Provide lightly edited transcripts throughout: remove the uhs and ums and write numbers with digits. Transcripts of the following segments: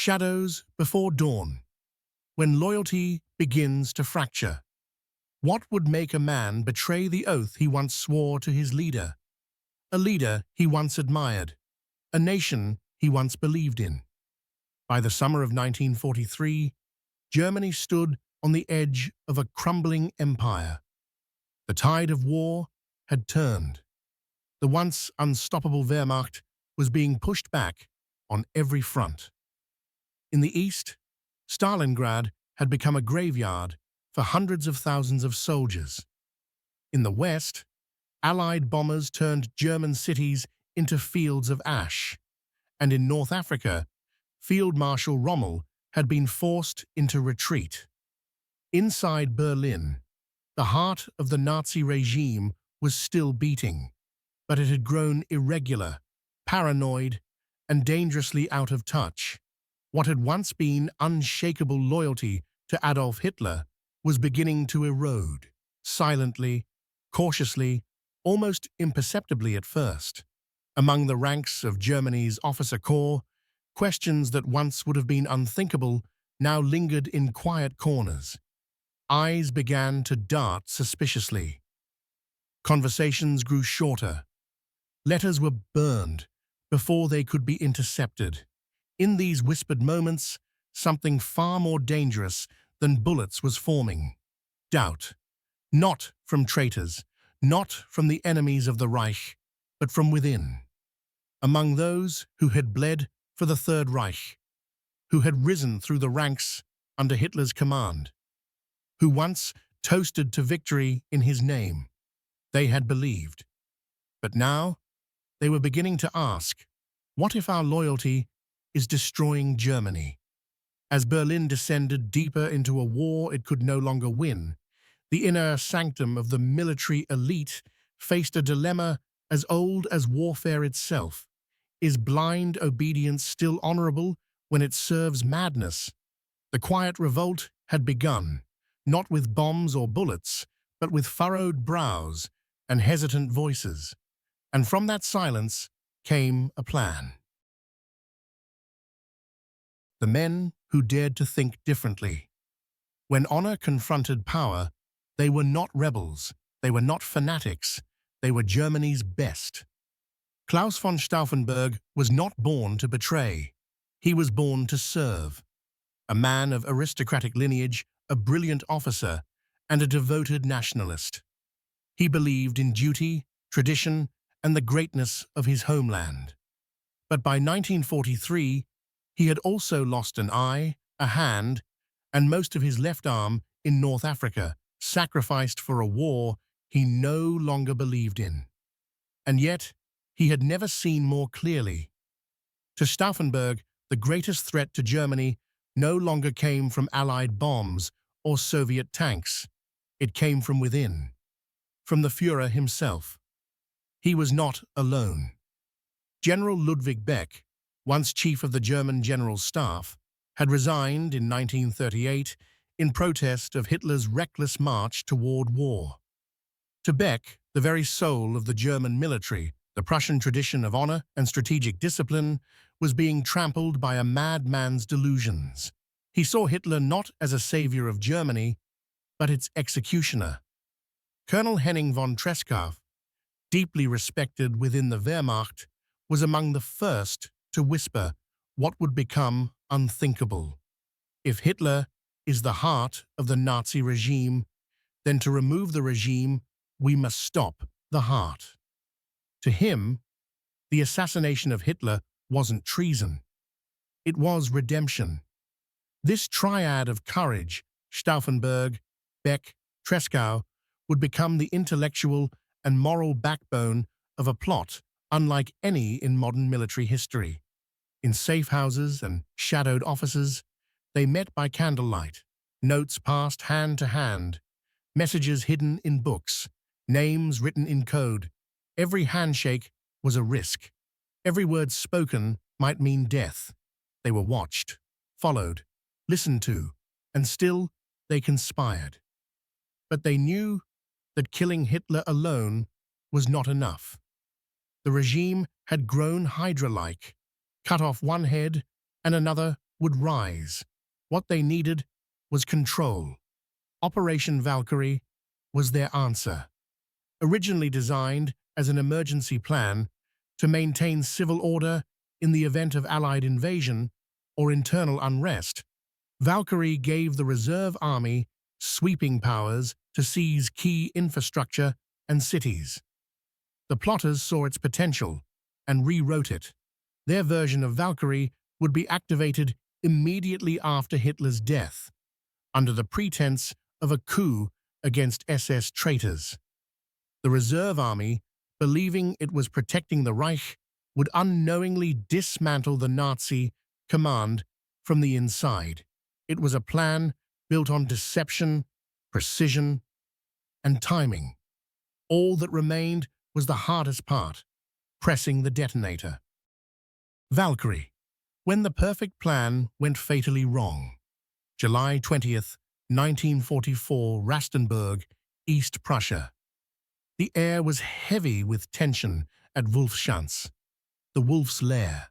Shadows before dawn. When loyalty begins to fracture. What would make a man betray the oath he once swore to his leader? A leader he once admired. A nation he once believed in. By the summer of 1943, Germany stood on the edge of a crumbling empire. The tide of war had turned. The once unstoppable Wehrmacht was being pushed back on every front. In the east, Stalingrad had become a graveyard for hundreds of thousands of soldiers. In the west, Allied bombers turned German cities into fields of ash. And in North Africa, Field Marshal Rommel had been forced into retreat. Inside Berlin, the heart of the Nazi regime was still beating, but it had grown irregular, paranoid, and dangerously out of touch. What had once been unshakable loyalty to Adolf Hitler was beginning to erode, silently, cautiously, almost imperceptibly at first. Among the ranks of Germany's officer corps, questions that once would have been unthinkable now lingered in quiet corners. Eyes began to dart suspiciously. Conversations grew shorter. Letters were burned before they could be intercepted. In these whispered moments, something far more dangerous than bullets was forming. Doubt. Not from traitors, not from the enemies of the Reich, but from within. Among those who had bled for the Third Reich, who had risen through the ranks under Hitler's command, who once toasted to victory in his name. They had believed. But now, they were beginning to ask, what if our loyalty is destroying Germany? As Berlin descended deeper into a war it could no longer win, the inner sanctum of the military elite faced a dilemma as old as warfare itself. Is blind obedience still honorable when it serves madness? The quiet revolt had begun, not with bombs or bullets, but with furrowed brows and hesitant voices. And from that silence came a plan. The men who dared to think differently. When honor confronted power, they were not rebels, they were not fanatics, they were Germany's best. Claus von Stauffenberg was not born to betray. He was born to serve. A man of aristocratic lineage, a brilliant officer, and a devoted nationalist. He believed in duty, tradition, and the greatness of his homeland. But by 1943, he had also lost an eye, a hand, and most of his left arm in North Africa, sacrificed for a war he no longer believed in. And yet, he had never seen more clearly. To Stauffenberg, the greatest threat to Germany no longer came from Allied bombs or Soviet tanks. It came from within, from the Führer himself. He was not alone. General Ludwig Beck, once chief of the German General Staff, had resigned in 1938 in protest of Hitler's reckless march toward war. To Beck, the very soul of the German military, the Prussian tradition of honor and strategic discipline, was being trampled by a madman's delusions. He saw Hitler not as a savior of Germany, but its executioner. Colonel Henning von Treschow, deeply respected within the Wehrmacht, was among the first to whisper what would become unthinkable. If Hitler is the heart of the Nazi regime, then to remove the regime, we must stop the heart. To him, the assassination of Hitler wasn't treason. It was redemption. This triad of courage, Stauffenberg, Beck, Treschow, would become the intellectual and moral backbone of a plot unlike any in modern military history. In safe houses and shadowed offices, they met by candlelight, notes passed hand to hand, messages hidden in books, names written in code. Every handshake was a risk. Every word spoken might mean death. They were watched, followed, listened to, and still they conspired. But they knew that killing Hitler alone was not enough. The regime had grown Hydra-like. Cut off one head and another would rise. What they needed was control. Operation Valkyrie was their answer. Originally designed as an emergency plan to maintain civil order in the event of Allied invasion or internal unrest, Valkyrie gave the reserve army sweeping powers to seize key infrastructure and cities. The plotters saw its potential and rewrote it. Their version of Valkyrie would be activated immediately after Hitler's death, under the pretense of a coup against SS traitors. The reserve army, believing it was protecting the Reich, would unknowingly dismantle the Nazi command from the inside. It was a plan built on deception, precision, and timing. All that remained was the hardest part, pressing the detonator. Valkyrie, when the perfect plan went fatally wrong. July 20th, 1944, Rastenburg, East Prussia. The air was heavy with tension at Wolfschanz, the Wolf's Lair.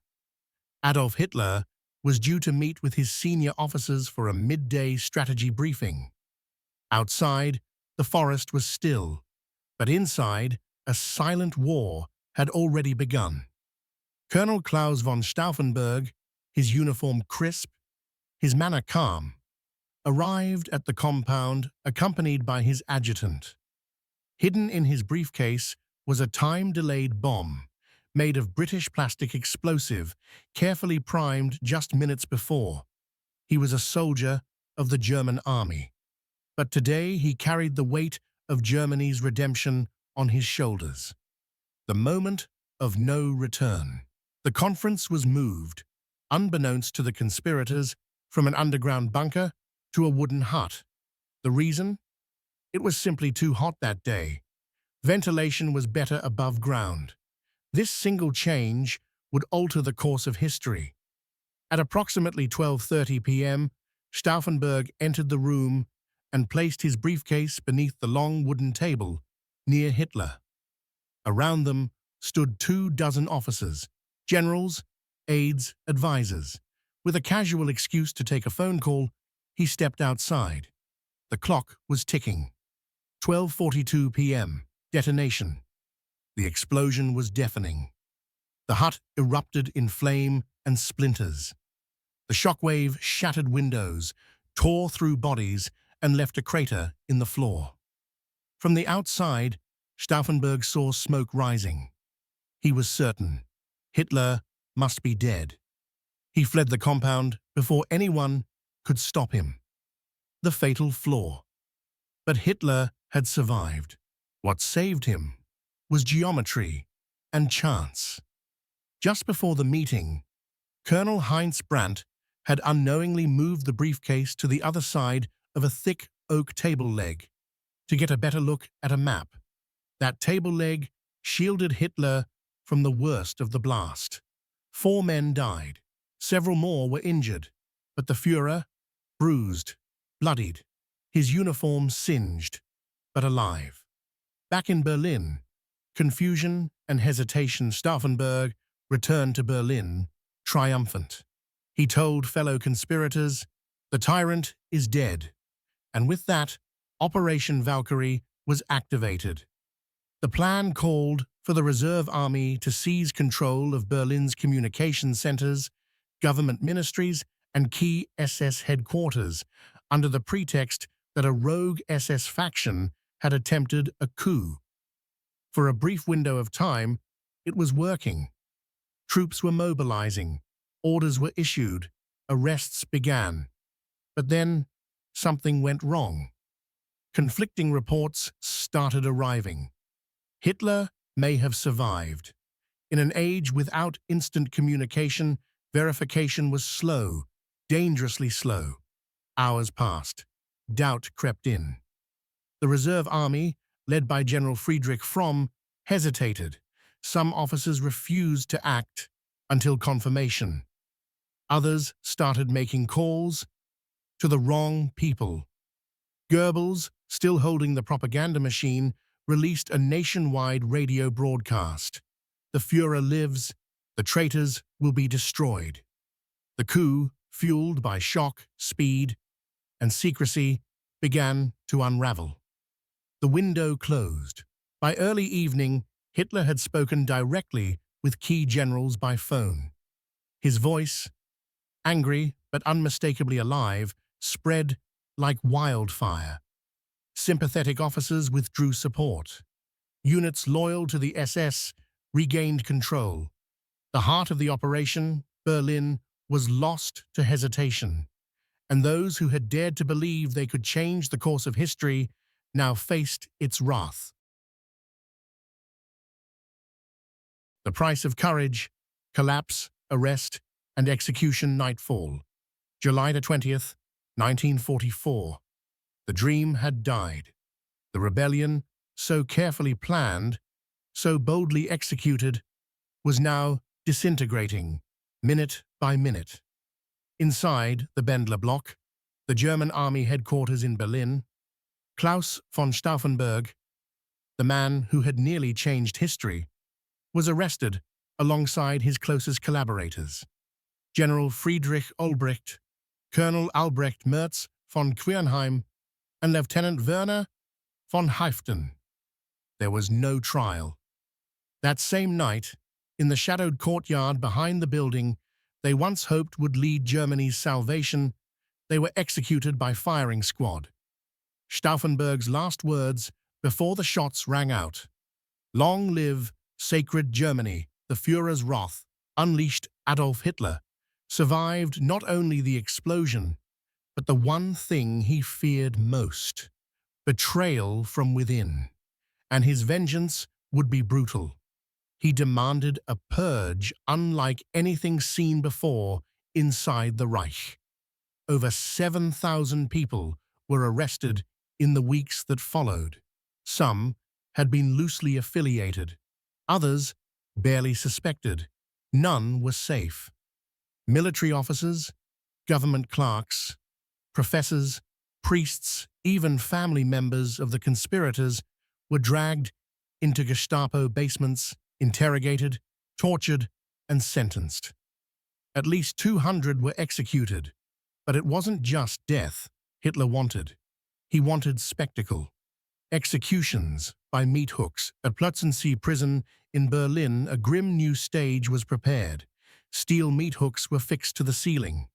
Adolf Hitler was due to meet with his senior officers for a midday strategy briefing. Outside, the forest was still, but inside, a silent war had already begun. Colonel Claus von Stauffenberg, his uniform crisp, his manner calm, arrived at the compound accompanied by his adjutant. Hidden in his briefcase was a time-delayed bomb made of British plastic explosive, carefully primed just minutes before. He was a soldier of the German army, but today he carried the weight of Germany's redemption on his shoulders. The moment of no return. The conference was moved, unbeknownst to the conspirators, from an underground bunker to a wooden hut. The reason? It was simply too hot that day. Ventilation was better above ground. This single change would alter the course of history. At approximately 12:30 p.m., Stauffenberg entered the room and placed his briefcase beneath the long wooden table near Hitler. Around them stood 24 officers, generals, aides, advisors. With a casual excuse to take a phone call, he stepped outside. The clock was ticking. 12:42 p.m. Detonation. The explosion was deafening. The hut erupted in flame and splinters. The shockwave shattered windows, tore through bodies, and left a crater in the floor. From the outside, Stauffenberg saw smoke rising. He was certain Hitler must be dead. He fled the compound before anyone could stop him. The fatal flaw. But Hitler had survived. What saved him was geometry and chance. Just before the meeting, Colonel Heinz Brandt had unknowingly moved the briefcase to the other side of a thick oak table leg to get a better look at a map. That table leg shielded Hitler from the worst of the blast. 4 men died. Several more were injured, but the Führer, bruised, bloodied, his uniform singed, but alive. Back in Berlin, confusion and hesitation, Stauffenberg returned to Berlin, triumphant. He told fellow conspirators, "The tyrant is dead." And with that, Operation Valkyrie was activated. The plan called for the reserve army to seize control of Berlin's communication centers, government ministries, and key SS headquarters, under the pretext that a rogue SS faction had attempted a coup. For a brief window of time, it was working. Troops were mobilizing, orders were issued, arrests began. But then, something went wrong. Conflicting reports started arriving. Hitler may have survived. In an age without instant communication, verification was slow, dangerously slow. Hours passed. Doubt crept in. The reserve army, led by General Friedrich Fromm, hesitated. Some officers refused to act until confirmation. Others started making calls to the wrong people. Goebbels, still holding the propaganda machine, released a nationwide radio broadcast. "The Führer lives, the traitors will be destroyed." The coup fueled by shock, speed, and secrecy, began to unravel. The window closed. By early evening, Hitler had spoken directly with key generals by phone. His voice, angry but unmistakably alive, spread like wildfire. Sympathetic officers withdrew support. Units loyal to the SS regained control. The heart of the operation, Berlin, was lost to hesitation, and those who had dared to believe they could change the course of history now faced its wrath. The price of courage: collapse, arrest, and execution. Nightfall. July 20th, 1944. The dream had died. The rebellion, so carefully planned, so boldly executed, was now disintegrating, minute by minute. Inside the Bendler block, the German army headquarters in Berlin, Claus von Stauffenberg, the man who had nearly changed history, was arrested alongside his closest collaborators, General Friedrich Olbricht, Colonel Albrecht Merz von Quernheim, and Lieutenant Werner von Haiften. There was no trial. That same night, in the shadowed courtyard behind the building they once hoped would lead Germany's salvation, they were executed by firing squad. Stauffenberg's last words before the shots rang out: "Long live sacred Germany, the Führer's wrath, unleashed Adolf Hitler," survived not only the explosion, but the one thing he feared most: betrayal from within. And his vengeance would be brutal. He demanded a purge unlike anything seen before inside the Reich. Over 7,000 people were arrested in the weeks that followed. Some had been loosely affiliated, others barely suspected. None were safe. Military officers, government clerks, professors, priests, even family members of the conspirators were dragged into Gestapo basements, interrogated, tortured, and sentenced. At least 200 were executed, but it wasn't just death Hitler wanted. He wanted spectacle. Executions by meat hooks. At Plötzensee prison in Berlin, a grim new stage was prepared. Steel meat hooks were fixed to the ceiling.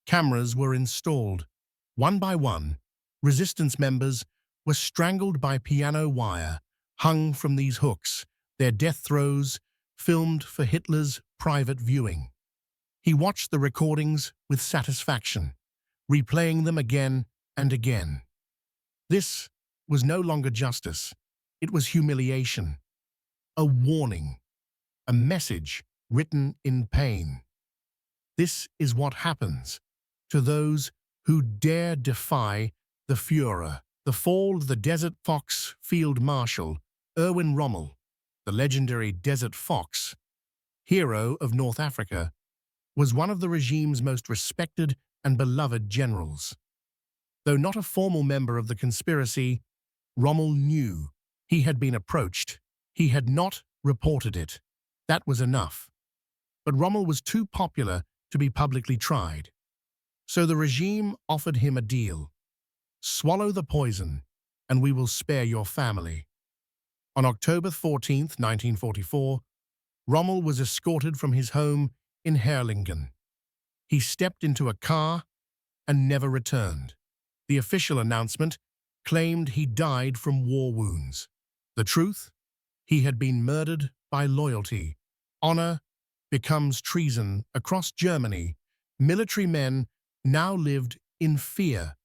Cameras were installed. One by one, resistance members were strangled by piano wire, hung from these hooks, their death throes filmed for Hitler's private viewing. He watched the recordings with satisfaction, replaying them again and again. This was no longer justice. It was humiliation, a warning, a message written in pain. This is what happens to those who dare defy the Führer. The fall of the Desert Fox Field Marshal Erwin Rommel, the legendary Desert Fox, hero of North Africa, was one of the regime's most respected and beloved generals. Though not a formal member of the conspiracy, Rommel knew he had been approached. He had not reported it. That was enough. But Rommel was too popular to be publicly tried. So the regime offered him a deal. Swallow the poison, and we will spare your family. On October 14, 1944, Rommel was escorted from his home in Herrlingen. He stepped into a car and never returned. The official announcement claimed he died from war wounds. The truth? He had been murdered by loyalty. Honor becomes treason. Across Germany, military men now lived in fear,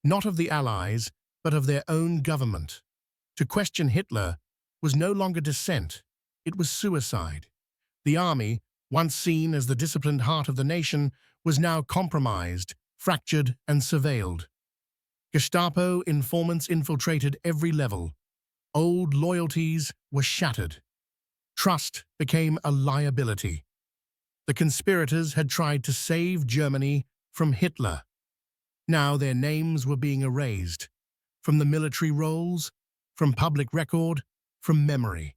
not of the Allies, but of their own government. To question Hitler was no longer dissent, it was suicide. The army, once seen as the disciplined heart of the nation, was now compromised, fractured, and surveilled. Gestapo informants infiltrated every level. Old loyalties were shattered. Trust became a liability. The conspirators had tried to save Germany from Hitler. Now their names were being erased, from the military rolls, from public record, from memory.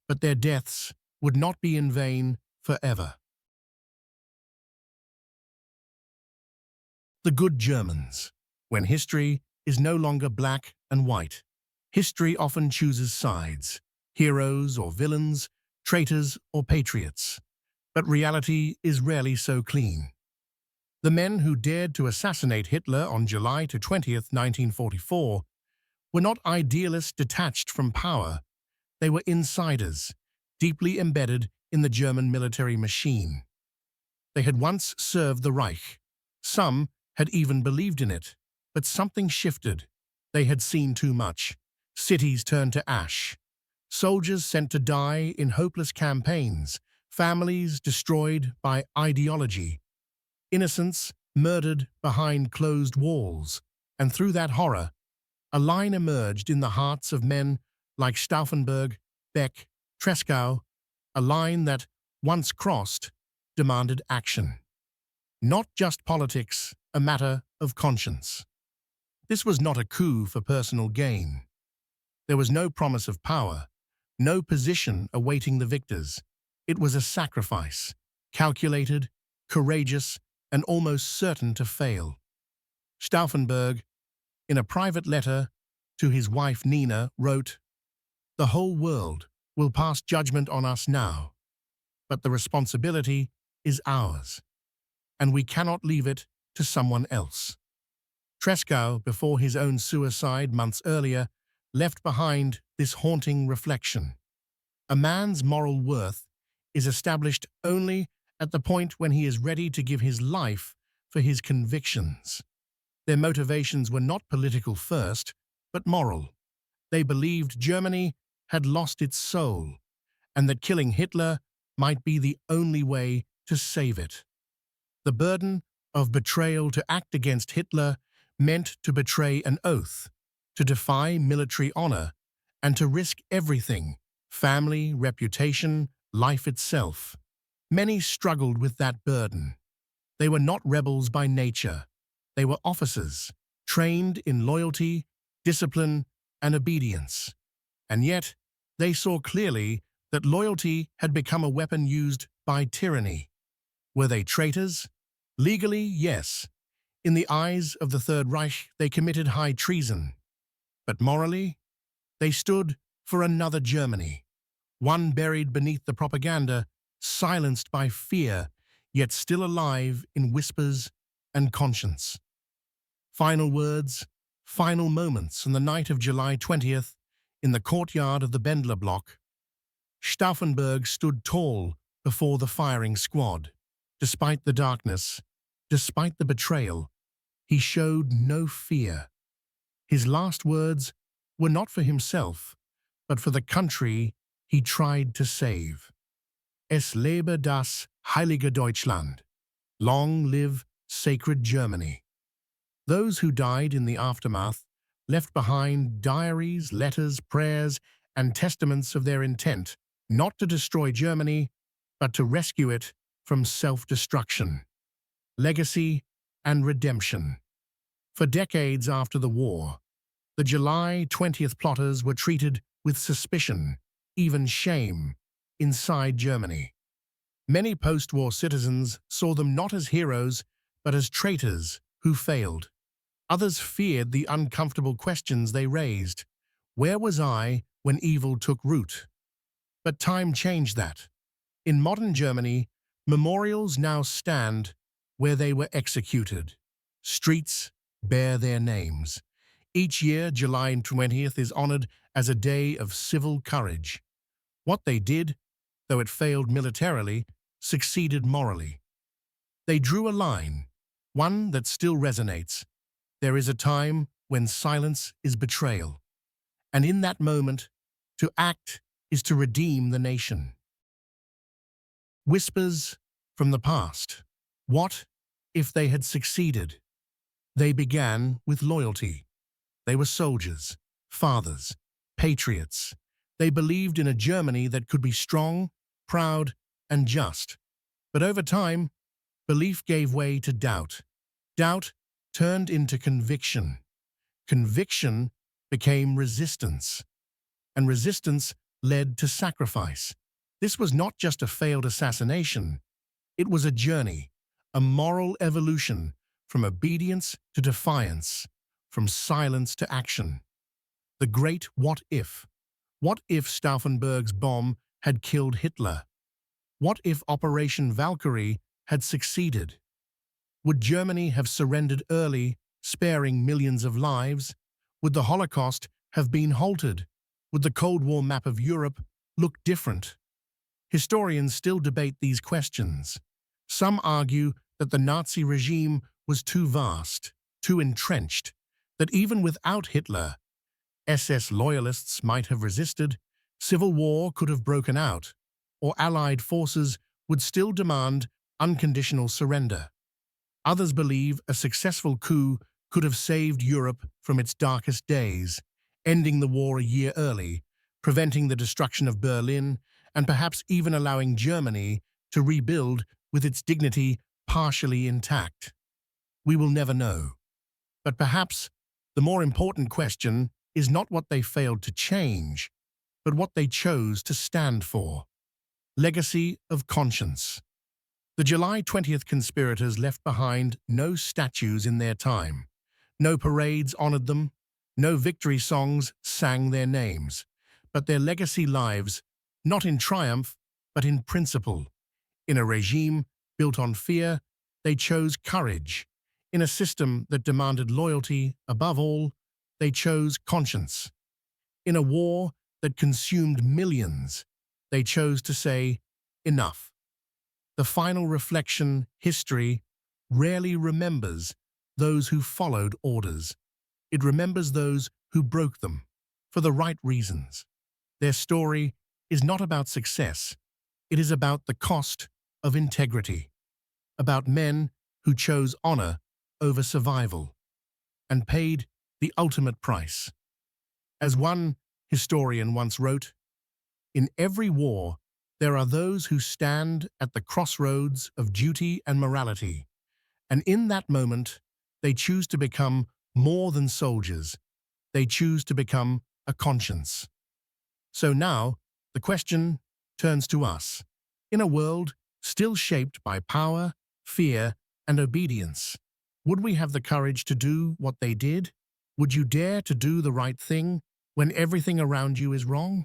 But their deaths would not be in vain forever. The good Germans. When history is no longer black and white, history often chooses sides, heroes or villains, traitors or patriots. But reality is rarely so clean. The men who dared to assassinate Hitler on July 20th, 1944, were not idealists detached from power. They were insiders, deeply embedded in the German military machine. They had once served the Reich. Some had even believed in it. But something shifted. They had seen too much. Cities turned to ash. Soldiers sent to die in hopeless campaigns. Families destroyed by ideology. Innocents murdered behind closed walls. And through that horror, a line emerged in the hearts of men like Stauffenberg, Beck, Tresckow, a line that, once crossed, demanded action. Not just politics, a matter of conscience. This was not a coup for personal gain. There was no promise of power, no position awaiting the victors. It was a sacrifice, calculated, courageous, and almost certain to fail. Stauffenberg, in a private letter to his wife Nina, wrote, "The whole world will pass judgment on us now, but the responsibility is ours, and we cannot leave it to someone else." Tresckow, before his own suicide months earlier, left behind this haunting reflection. A man's moral worth is established only at the point when he is ready to give his life for his convictions. Their motivations were not political first, but moral. They believed Germany had lost its soul, and that killing Hitler might be the only way to save it. The burden of betrayal to act against Hitler meant to betray an oath, to defy military honor, and to risk everything: family, reputation, life itself. Many struggled with that burden. They were not rebels by nature. They were officers, trained in loyalty, discipline, and obedience. And yet, they saw clearly that loyalty had become a weapon used by tyranny. Were they traitors? Legally, yes. In the eyes of the Third Reich, they committed high treason. But morally, they stood for another Germany, one buried beneath the propaganda, silenced by fear, yet still alive in whispers and conscience. Final words, final moments on the night of July 20th, in the courtyard of the Bendler block. Stauffenberg stood tall before the firing squad. Despite the darkness, despite the betrayal, he showed no fear. His last words were not for himself, but for the country he tried to save. Es lebe das heilige Deutschland. Long live sacred Germany. Those who died in the aftermath left behind diaries, letters, prayers, and testaments of their intent not to destroy Germany, but to rescue it from self-destruction. Legacy and redemption. For decades after the war, the July 20th plotters were treated with suspicion, even shame, inside Germany. Many post-war citizens saw them not as heroes, but as traitors who failed. Others feared the uncomfortable questions they raised. Where was I when evil took root? But time changed that. In modern Germany, memorials now stand where they were executed. Streets bear their names. Each year, July 20th is honored as a day of civil courage. What they did, though it failed militarily, succeeded morally. They drew a line, one that still resonates. There is a time when silence is betrayal. And in that moment, to act is to redeem the nation. Whispers from the past. What if they had succeeded? They began with loyalty. They were soldiers, fathers, patriots. They believed in a Germany that could be strong, proud, and just. But over time, belief gave way to doubt. Doubt turned into conviction. Conviction became resistance. And resistance led to sacrifice. This was not just a failed assassination. It was a journey, a moral evolution from obedience to defiance, from silence to action. The great what if. What if Stauffenberg's bomb had killed Hitler? What if Operation Valkyrie had succeeded? Would Germany have surrendered early, sparing millions of lives? Would the Holocaust have been halted? Would the Cold War map of Europe look different? Historians still debate these questions. Some argue that the Nazi regime was too vast, too entrenched, that even without Hitler, SS loyalists might have resisted, civil war could have broken out, or Allied forces would still demand unconditional surrender. Others believe a successful coup could have saved Europe from its darkest days, ending the war a year early, preventing the destruction of Berlin, and perhaps even allowing Germany to rebuild with its dignity partially intact. We will never know. But perhaps the more important question is not what they failed to change, but what they chose to stand for. Legacy of conscience. The July 20th conspirators left behind no statues in their time. No parades honored them. No victory songs sang their names. But their legacy lives, not in triumph, but in principle. In a regime built on fear, they chose courage. In a system that demanded loyalty above all, they chose conscience. In a war that consumed millions, they chose to say, enough. The final reflection, history, rarely remembers those who followed orders. It remembers those who broke them, for the right reasons. Their story is not about success. It is about the cost of integrity, about men who chose honor over survival and paid the ultimate price. As one historian once wrote, "In every war, there are those who stand at the crossroads of duty and morality, and in that moment, they choose to become more than soldiers. They choose to become a conscience." So now, the question turns to us. In a world still shaped by power, fear, and obedience, would we have the courage to do what they did? Would you dare to do the right thing when everything around you is wrong?